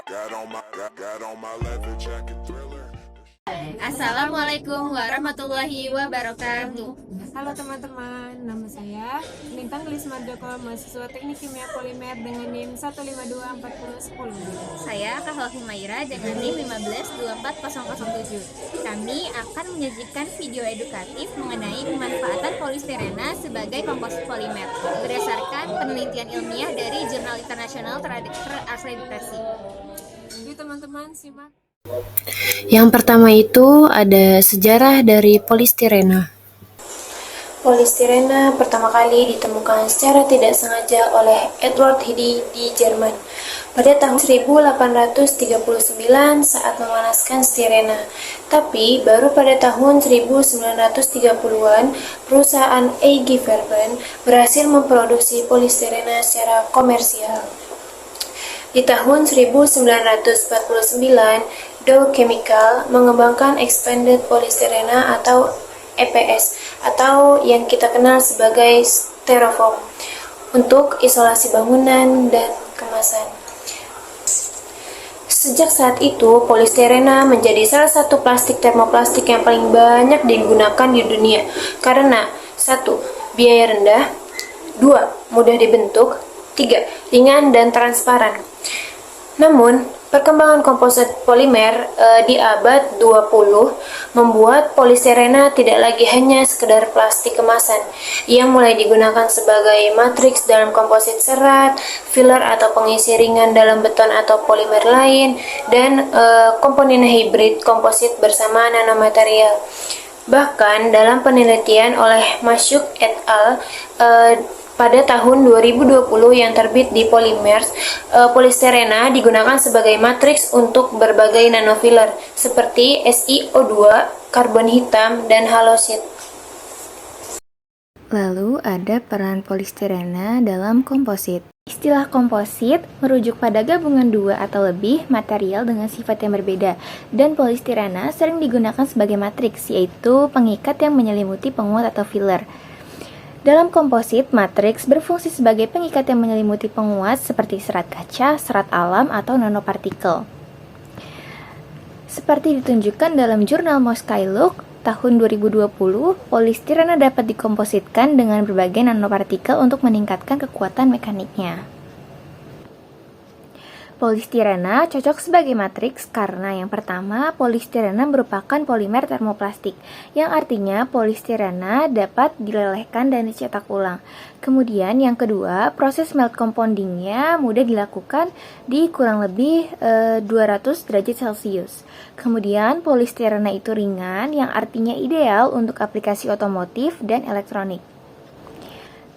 got on my leather jacket thriller. Assalamualaikum warahmatullahi wabarakatuh. Halo teman-teman, nama saya Lintang Gelis Mardoko, mahasiswa Teknik Kimia Polimer dengan NIM 1524010. Saya Kahwa Humaira dengan NIM 1524007. Kami akan menyajikan video edukatif mengenai pemanfaatan polistirena sebagai komposit polimer berdasarkan penelitian ilmiah dari jurnal internasional terakreditasi. Yuk teman-teman, simak. Yang pertama itu ada sejarah dari polistirena. Polistirena pertama kali ditemukan secara tidak sengaja oleh Edward Hitty di Jerman pada tahun 1839 saat memanaskan stirena. Tapi baru pada tahun 1930-an perusahaan A.G. Verben berhasil memproduksi polistirena secara komersial. Di tahun 1949, Dow Chemical mengembangkan Expanded Polystyrene atau EPS atau yang kita kenal sebagai styrofoam untuk isolasi bangunan dan kemasan. Sejak saat itu, polistirena menjadi salah satu plastik termoplastik yang paling banyak digunakan di dunia karena 1. Biaya rendah, 2. Mudah dibentuk, 3. Ringan dan transparan. Namun, perkembangan komposit polimer di abad 20 membuat polistirena tidak lagi hanya sekedar plastik kemasan yang mulai digunakan sebagai matriks dalam komposit serat, filler atau pengisi ringan dalam beton atau polimer lain, dan komponen hibrid komposit bersama nanomaterial. Bahkan dalam penelitian oleh Masyuk et al. Pada tahun 2020 yang terbit di Polymers, polistirena digunakan sebagai matriks untuk berbagai nanofiller seperti SiO2, karbon hitam, dan halosit. Lalu ada peran polistirena dalam komposit. Istilah komposit merujuk pada gabungan dua atau lebih material dengan sifat yang berbeda, dan polistirena sering digunakan sebagai matriks, yaitu pengikat yang menyelimuti penguat atau filler. Dalam komposit, matriks berfungsi sebagai pengikat yang menyelimuti penguat seperti serat kaca, serat alam, atau nanopartikel. Seperti ditunjukkan dalam jurnal Mosky Look tahun 2020, polistirena dapat dikompositkan dengan berbagai nanopartikel untuk meningkatkan kekuatan mekaniknya. Polistirena cocok sebagai matriks karena yang pertama, polistirena merupakan polimer termoplastik, yang artinya polistirena dapat dilelehkan dan dicetak ulang. Kemudian yang kedua, proses melt compoundingnya mudah dilakukan di kurang lebih 200 derajat Celcius. Kemudian polistirena itu ringan, yang artinya ideal untuk aplikasi otomotif dan elektronik.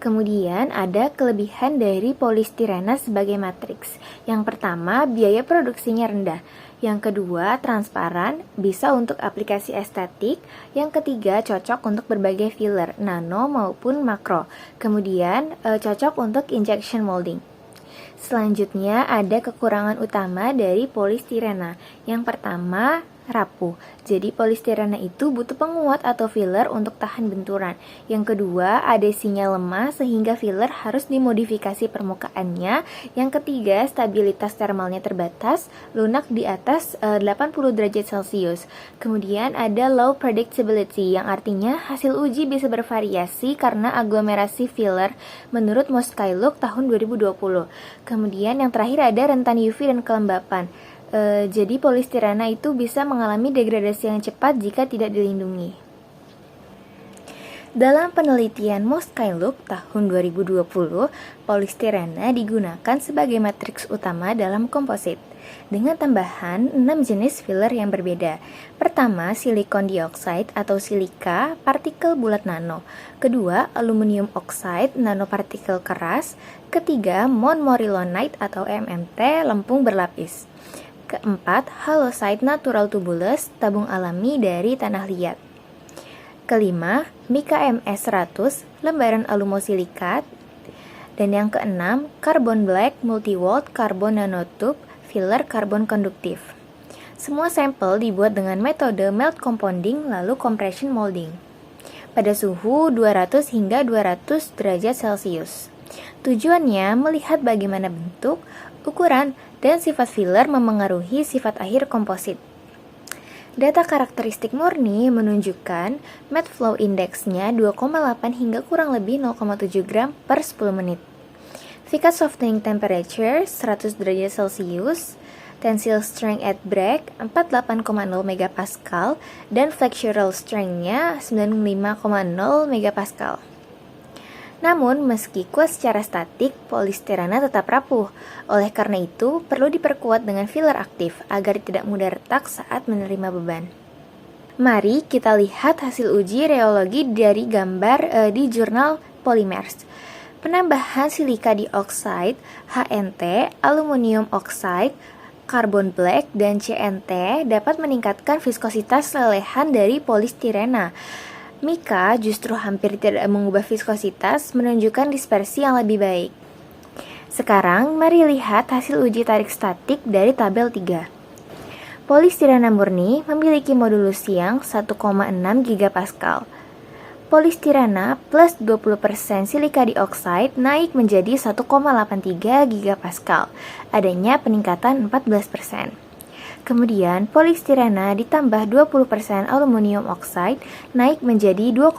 Kemudian ada kelebihan dari polistirena sebagai matriks. Yang pertama, biaya produksinya rendah. Yang kedua, transparan, bisa untuk aplikasi estetik. Yang ketiga, cocok untuk berbagai filler, nano maupun makro. Kemudian, cocok untuk injection molding. Selanjutnya, ada kekurangan utama dari polistirena. Yang pertama, rapuh. Jadi polistirena itu butuh penguat atau filler untuk tahan benturan. Yang kedua, adhesinya lemah sehingga filler harus dimodifikasi permukaannya. Yang ketiga, stabilitas termalnya terbatas, lunak di atas 80 derajat Celcius. Kemudian ada low predictability, yang artinya hasil uji bisa bervariasi karena aglomerasi filler menurut Mosky Look tahun 2020. Kemudian yang terakhir ada rentan UV dan kelembapan. Jadi polistirena itu bisa mengalami degradasi yang cepat jika tidak dilindungi. Dalam penelitian Mosky Look tahun 2020, polistirena digunakan sebagai matriks utama dalam komposit dengan tambahan 6 jenis filler yang berbeda. Pertama, silikon dioksida atau silika, partikel bulat nano. Kedua, aluminium oxide, nanopartikel keras. Ketiga, monomerilonite atau MMT, lempung berlapis. Keempat, halosite natural tubulus, tabung alami dari tanah liat. Kelima, mika MS100, lembaran alumosilikat. Dan yang keenam, carbon black multi-walled carbon nanotube, filler karbon konduktif. Semua sampel dibuat dengan metode melt compounding lalu compression molding pada suhu 200 hingga 200 derajat Celcius. Tujuannya melihat bagaimana bentuk, ukuran, dan sifat filler memengaruhi sifat akhir komposit. Data karakteristik murni menunjukkan matte flow index-nya 2,8 hingga kurang lebih 0,7 gram per 10 menit. Thickness softening temperature 100 derajat Celcius, tensile strength at break 48,0 megapascal, dan flexural strength-nya 95,0 megapascal. Namun, meski kuat secara statik, polistirena tetap rapuh. Oleh karena itu, perlu diperkuat dengan filler aktif agar tidak mudah retak saat menerima beban. Mari kita lihat hasil uji reologi dari gambar di jurnal Polymers. Penambahan silika dioxide, HNT, aluminium oxide, carbon black, dan CNT dapat meningkatkan viskositas lelehan dari polistirena. Mika justru hampir tidak mengubah viskositas, menunjukkan dispersi yang lebih baik. Sekarang, mari lihat hasil uji tarik statik dari tabel 3. Polistirena murni memiliki modulus yang 1,6 gigapascal. Polistirena plus 20% silika dioxide naik menjadi 1,83 gigapascal, adanya peningkatan 14%. Kemudian, polistirena ditambah 20% aluminium oxide naik menjadi 2,0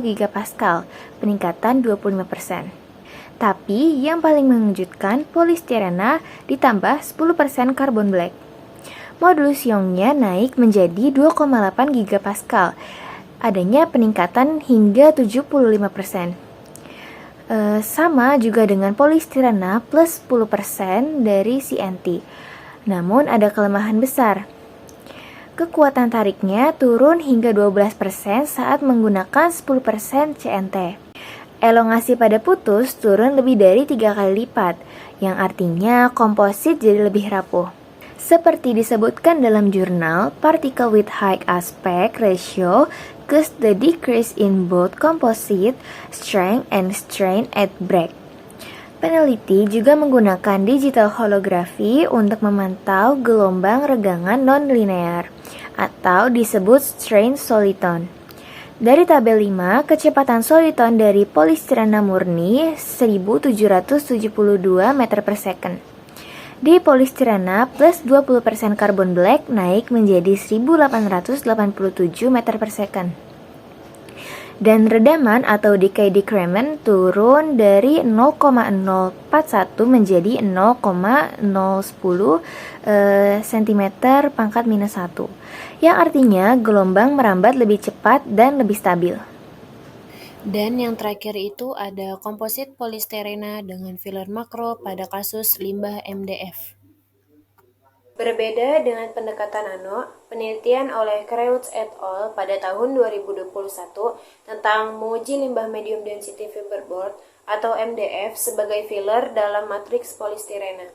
gigapascal, peningkatan 25%. Tapi, yang paling mengejutkan, polistirena ditambah 10% carbon black. Modulus Young-nya naik menjadi 2,8 gigapascal, adanya peningkatan hingga 75%. Sama juga dengan polistirena plus 10% dari CNT. Namun ada kelemahan besar. Kekuatan tariknya turun hingga 12% saat menggunakan 10% CNT. Elongasi pada putus turun lebih dari 3 kali lipat, yang artinya komposit jadi lebih rapuh. Seperti disebutkan dalam jurnal, particle with high aspect ratio cause the decrease in both composite strength and strain at break. Peneliti juga menggunakan digital holografi untuk memantau gelombang regangan non-linear, atau disebut strain soliton. Dari tabel 5, kecepatan soliton dari polistirena murni 1772 meter per second. Di polistirena plus 20% carbon black naik menjadi 1887 meter per second. Dan redaman atau decay decrement turun dari 0,041 menjadi 0,010 cm pangkat minus 1, yang artinya gelombang merambat lebih cepat dan lebih stabil. Dan yang terakhir itu ada komposit polistirena dengan filler makro pada kasus limbah MDF. Berbeda dengan pendekatan nano, penelitian oleh Kreutz et al. Pada tahun 2021 tentang menguji limbah medium density fiberboard atau MDF sebagai filler dalam matriks polistirena.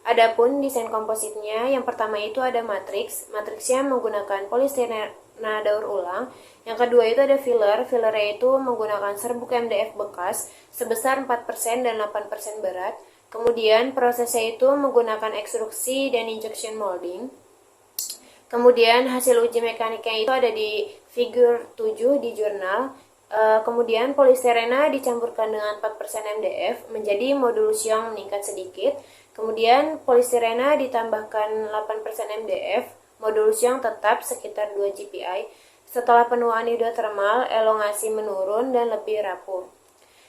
Adapun desain kompositnya, yang pertama itu ada matriksnya menggunakan polistirena daur ulang. Yang kedua itu ada fillernya itu menggunakan serbuk MDF bekas sebesar 4% dan 8% berat. Kemudian prosesnya itu menggunakan ekstruksi dan injection molding. Kemudian hasil uji mekaniknya itu ada di figure 7 di jurnal. Kemudian polistirena dicampurkan dengan 4% MDF menjadi modulus Young meningkat sedikit. Kemudian polistirena ditambahkan 8% MDF, modulus Young tetap sekitar 2 GPI. Setelah penuaan hidrotermal, elongasi menurun dan lebih rapuh.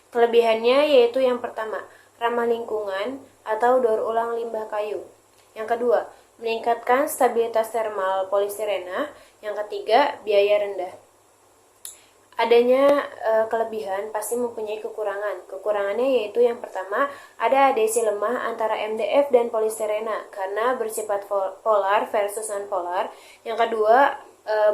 Kelebihannya yaitu yang pertama, ramah lingkungan atau daur ulang limbah kayu. Yang kedua, meningkatkan stabilitas termal polistirena. Yang ketiga, biaya rendah. Adanya kelebihan pasti mempunyai kekurangan. Kekurangannya yaitu yang pertama, ada adhesi lemah antara MDF dan polistirena karena bersifat polar versus non-polar. Yang kedua,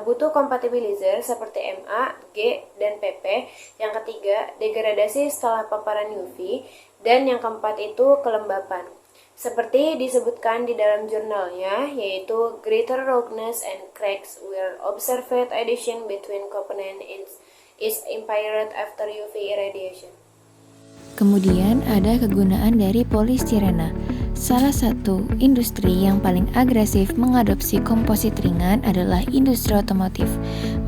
butuh compatibilizer seperti MA, G, dan PP. Yang ketiga, degradasi setelah paparan UV. Dan yang keempat itu kelembapan. Seperti disebutkan di dalam jurnalnya, yaitu greater roughness and cracks were observed adhesion between components is impaired after UV irradiation. Kemudian ada kegunaan dari polistirena. Salah satu industri yang paling agresif mengadopsi komposit ringan adalah industri otomotif.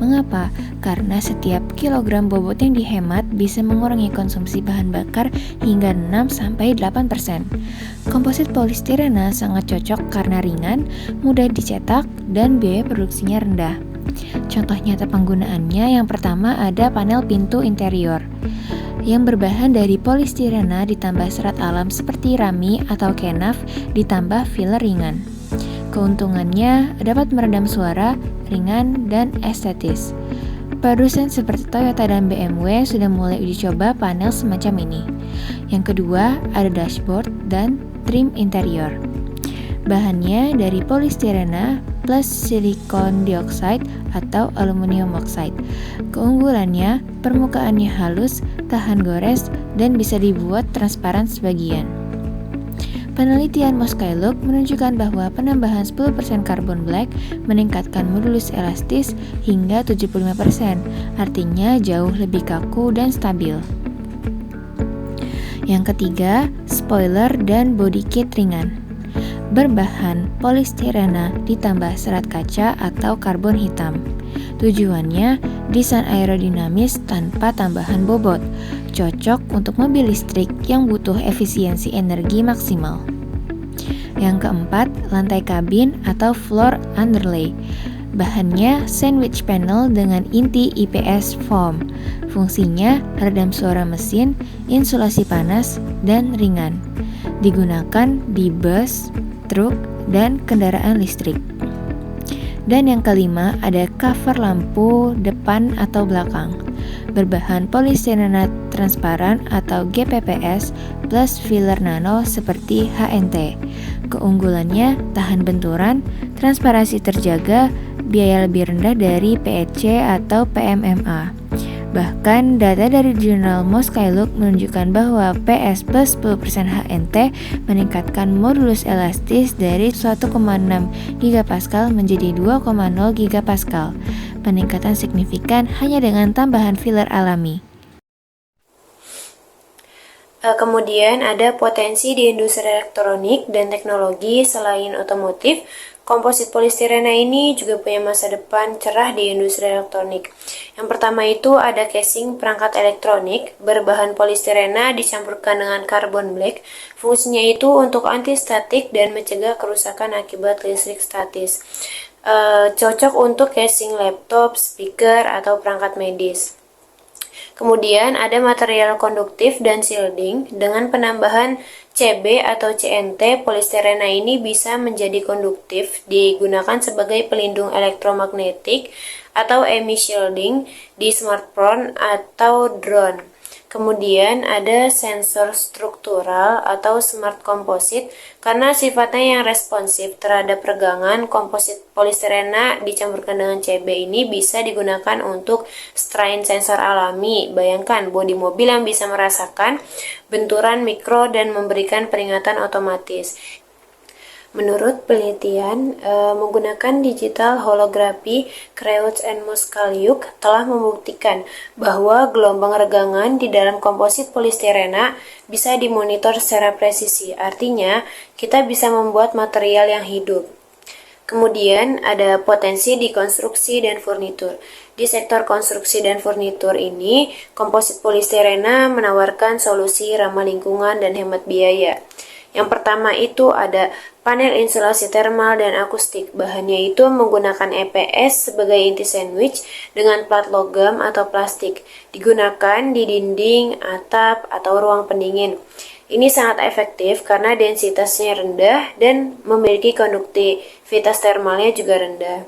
Mengapa? Karena setiap kilogram bobot yang dihemat bisa mengurangi konsumsi bahan bakar hingga 6-8%. Komposit polistirena sangat cocok karena ringan, mudah dicetak, dan biaya produksinya rendah. Contoh nyata penggunaannya yang pertama ada panel pintu interior yang berbahan dari polistirena ditambah serat alam seperti rami atau kenaf ditambah filler ringan. Keuntungannya dapat meredam suara, ringan, dan estetis. Produsen seperti Toyota dan BMW sudah mulai uji coba panel semacam ini. Yang kedua ada dashboard dan trim interior. Bahannya dari polistirena plus silikon dioksida atau aluminium oxide. Keunggulannya, permukaannya halus, tahan gores, dan bisa dibuat transparan sebagian. Penelitian Moscailuk menunjukkan bahwa penambahan 10% carbon black meningkatkan modulus elastis hingga 75%, artinya jauh lebih kaku dan stabil. Yang ketiga, spoiler dan body kit ringan. Berbahan polistirena ditambah serat kaca atau karbon hitam. Tujuannya, desain aerodinamis tanpa tambahan bobot, cocok untuk mobil listrik yang butuh efisiensi energi maksimal. Yang keempat, lantai kabin atau floor underlay. Bahannya sandwich panel dengan inti IPS foam. Fungsinya redam suara mesin, insulasi panas, dan ringan. Digunakan di bus, truk, dan kendaraan listrik. Dan yang kelima ada cover lampu depan atau belakang. Berbahan polistirena transparan atau GPPS plus filler nano seperti HNT. Keunggulannya tahan benturan, transparansi terjaga, biaya lebih rendah dari PEC atau PMMA. Bahkan data dari jurnal Moscailuk menunjukkan bahwa PS plus 10% HNT meningkatkan modulus elastis dari 1,6 GPa menjadi 2,0 GPa. Peningkatan signifikan hanya dengan tambahan filler alami. Kemudian ada potensi di industri elektronik dan teknologi selain otomotif. Komposit polistirena ini juga punya masa depan cerah di industri elektronik. Yang pertama itu ada casing perangkat elektronik berbahan polistirena dicampurkan dengan carbon black. Fungsinya itu untuk anti statik dan mencegah kerusakan akibat listrik statis. Cocok untuk casing laptop, speaker, atau perangkat medis. Kemudian ada material konduktif dan shielding. Dengan penambahan CB atau CNT, polistirena ini bisa menjadi konduktif, digunakan sebagai pelindung elektromagnetik atau EMI shielding di smartphone atau drone. Kemudian ada sensor struktural atau smart composite karena sifatnya yang responsif terhadap regangan. Komposit polistirena dicampurkan dengan CB ini bisa digunakan untuk strain sensor alami. Bayangkan bodi mobil yang bisa merasakan benturan mikro dan memberikan peringatan otomatis. Menurut penelitian, menggunakan digital holografi, Creutz and Moscailuk telah membuktikan bahwa gelombang regangan di dalam komposit polistirena bisa dimonitor secara presisi. Artinya, kita bisa membuat material yang hidup. Kemudian ada potensi di konstruksi dan furnitur. Di sektor konstruksi dan furnitur ini, komposit polistirena menawarkan solusi ramah lingkungan dan hemat biaya. Yang pertama itu ada panel insulasi termal dan akustik. Bahannya itu menggunakan EPS sebagai inti sandwich dengan plat logam atau plastik. Digunakan di dinding, atap, atau ruang pendingin. Ini sangat efektif karena densitasnya rendah dan memiliki konduktivitas termalnya juga rendah.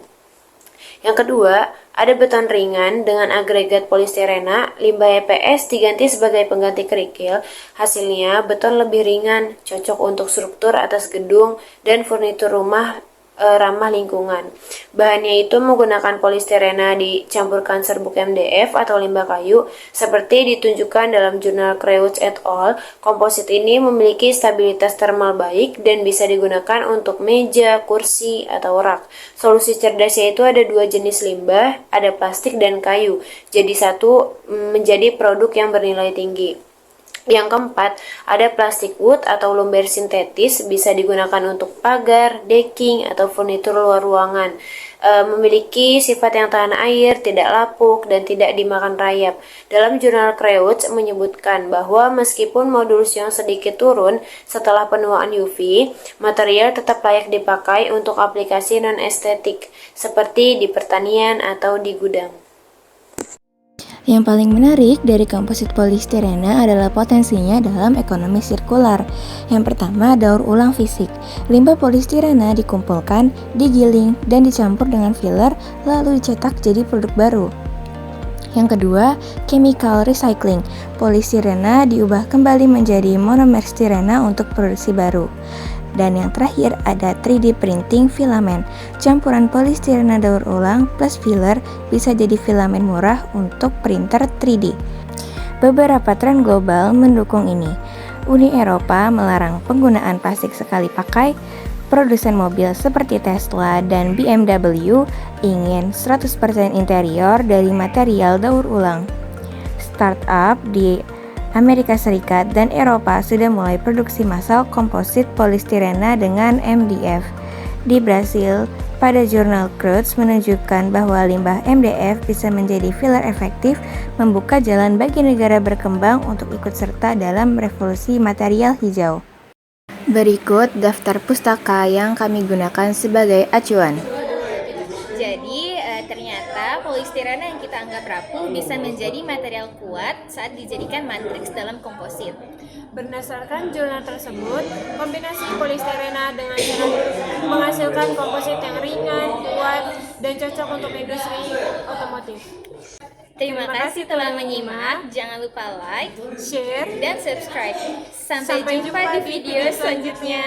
Yang kedua, ada beton ringan dengan agregat polistirena. Limbah EPS diganti sebagai pengganti kerikil. Hasilnya, beton lebih ringan, cocok untuk struktur atas gedung dan furnitur rumah ramah lingkungan. Bahannya itu menggunakan polistirena dicampurkan serbuk MDF atau limbah kayu, seperti ditunjukkan dalam jurnal Creutz et al. Komposit ini memiliki stabilitas termal baik dan bisa digunakan untuk meja, kursi, atau rak. Solusi cerdasnya itu ada dua jenis limbah, ada plastik dan kayu. Jadi satu menjadi produk yang bernilai tinggi. Yang keempat, ada plastik wood atau lumber sintetis, bisa digunakan untuk pagar, decking, atau furnitur luar ruangan. Memiliki sifat yang tahan air, tidak lapuk, dan tidak dimakan rayap. Dalam jurnal Creutzfeldt menyebutkan bahwa meskipun modulus yang sedikit turun setelah penuaan UV, material tetap layak dipakai untuk aplikasi non-estetik, seperti di pertanian atau di gudang. Yang paling menarik dari komposit polistirena adalah potensinya dalam ekonomi sirkular. Yang pertama, daur ulang fisik. Limbah polistirena dikumpulkan, digiling, dan dicampur dengan filler, lalu dicetak jadi produk baru. Yang kedua, chemical recycling. Polistirena diubah kembali menjadi monomer stirena untuk produksi baru. Dan yang terakhir ada 3D printing filament. Campuran polistirena daur ulang plus filler bisa jadi filament murah untuk printer 3D. Beberapa tren global mendukung ini. Uni Eropa melarang penggunaan plastik sekali pakai. Produsen mobil seperti Tesla dan BMW ingin 100% interior dari material daur ulang. Startup di Amerika Serikat dan Eropa sudah mulai produksi massal komposit polistirena dengan MDF. Di Brasil, pada jurnal Creutzfeldt menunjukkan bahwa limbah MDF bisa menjadi filler efektif, membuka jalan bagi negara berkembang untuk ikut serta dalam revolusi material hijau. Berikut daftar pustaka yang kami gunakan sebagai acuan. Jadi ternyata polistirena yang kita anggap rapuh bisa menjadi material kuat saat dijadikan matriks dalam komposit. Berdasarkan jurnal tersebut, kombinasi polistirena dengan cerat menghasilkan komposit yang ringan, kuat, dan cocok untuk industri otomotif. Terima kasih telah menyimak. Jangan lupa like, Share, dan subscribe. Sampai jumpa di video selanjutnya.